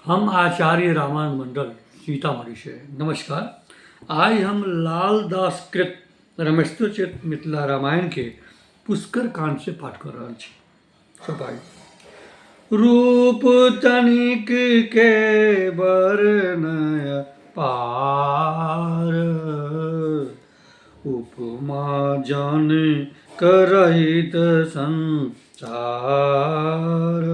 हम आचार्य रामानंद मंडल सीतामढ़ी से नमस्कार। आज हम लाल दास कृत रमेशोचित मिथिला रामायण के पुष्कर कांड से पाठ कर रहा छी। सफाई रूप तनिक के वर्णय पार, उपमा जन करहित संसार।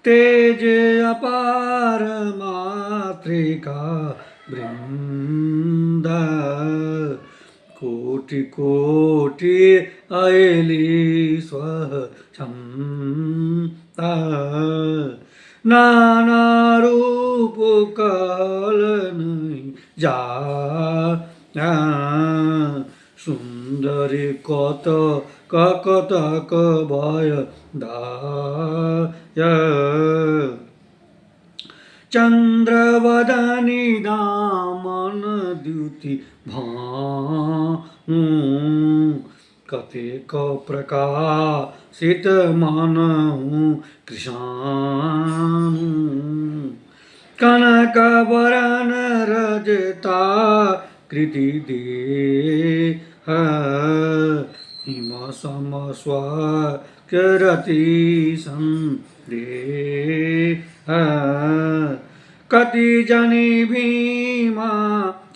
तेज अपार मातृका वृंद, कोटि कोटि अयली स्वछंता। नाना रूप कहल नहीं जा, सुंदरी कत कतक भय दाय। चंद्रवदनी दामन द्युति भानु, कतेक प्रकाशित मानहु कृशानु। कनक वरन रजता कृति देह, हिम सम स्वरति संदेह। कति जनि भीमा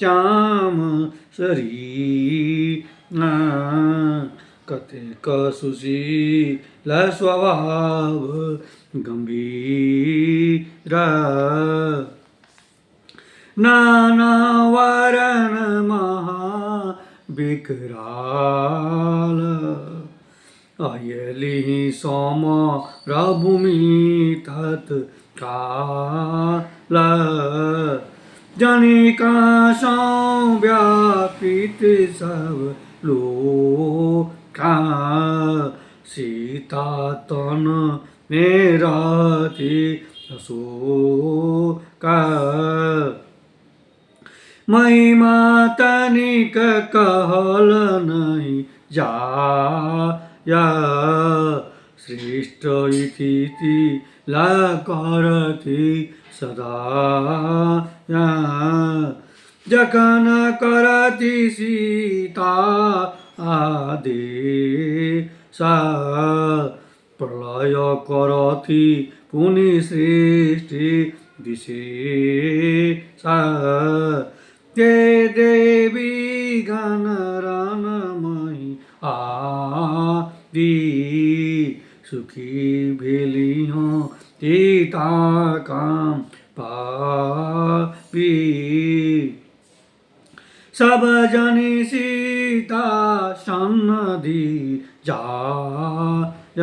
चाम शरीर, कतेक सुशील स्वभाव गंभीर। नाना वरण महा विकराल, अयली सोम रभूमि तत्काल। जनिका व्यापित सब लोका, सीता तन मेराति अशोका। महिमा तनिक कहल नहीं जाया, श्रेष्ठ इति लकरति सदा। जखन करति सीता आदेश, प्रलय करति पुनि सृष्टि विशेष। ते देवी गणरनमयी आदि, सुखी भेलियो सीता काम पापी। सब जनि सीता सन्निधि जाय,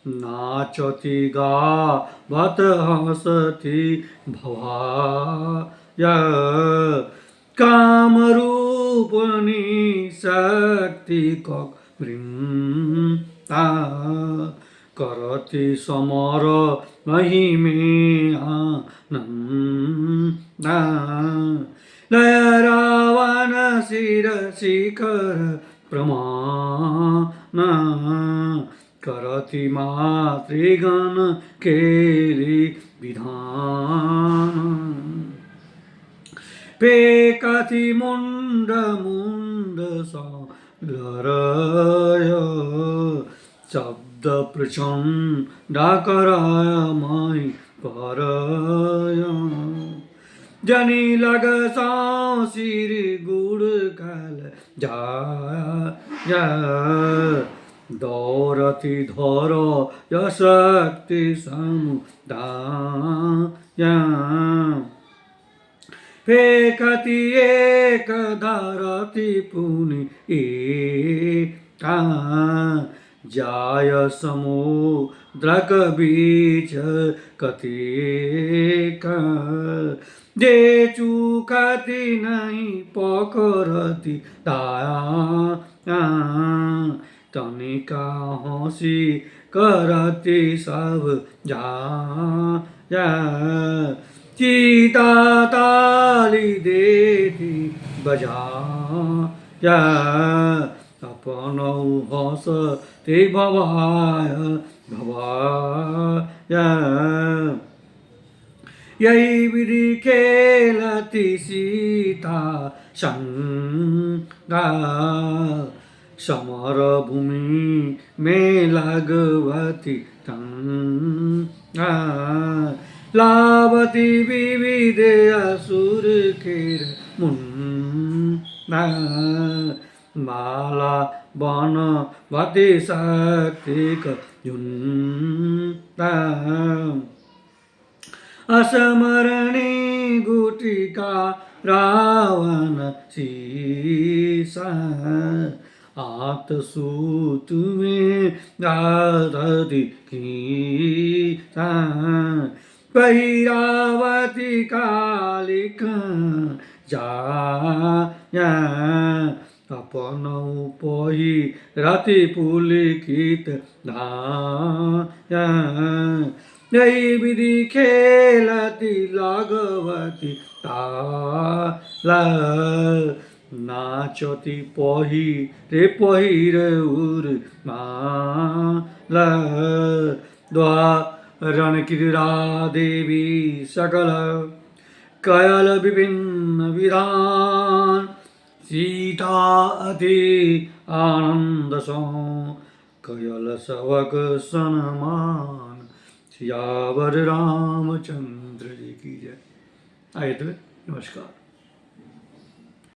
नाचति गावत हंसति भवाय। कामरूपिणी शक्ति वृंदा, करति समर महिमे आनंदा। लय रावण शिर शिखर प्रमाण, करति मातृगण केली विधान। पेकथि मुंड मुंड लरय, शब्द प्रचंड कराय मई परय। जनि लग सिर गुड़ कल जाय, दौरति धर यशक्ति समुदाय। फेकति एक धरति पुनि एका, जाय समुद्रक बीच कतेका। जे चूकति नहीं पकड़ति दाया, तनिका हंसी करति सब जाया। सीता ताली देती बजाया, अपन हंसते भवाय भवाय। यही विधि खेलती सीता संगा, समर भूमि में लागवती गंगा। लावती विविध असुर खेर मुन्ना, माला बनवती शक्तिक झुन्ना। असमरणी गुटिका रावण सीसा, आतसूत में राधि खीसा। पहिरावती कालिक जाया, अपनौ पहिरति पुलकित धाया। यही विधि खेलती लागवती ताला, नाचती पहिरे पहिरउर माला। द्वारण क्रीड़ा देवी सकल कयल विभिन्न विधान, सीता अति आनंद सो कयल सबक सनमान। सियावर रामचंद्र जी की जय। आइए तो नमस्कार।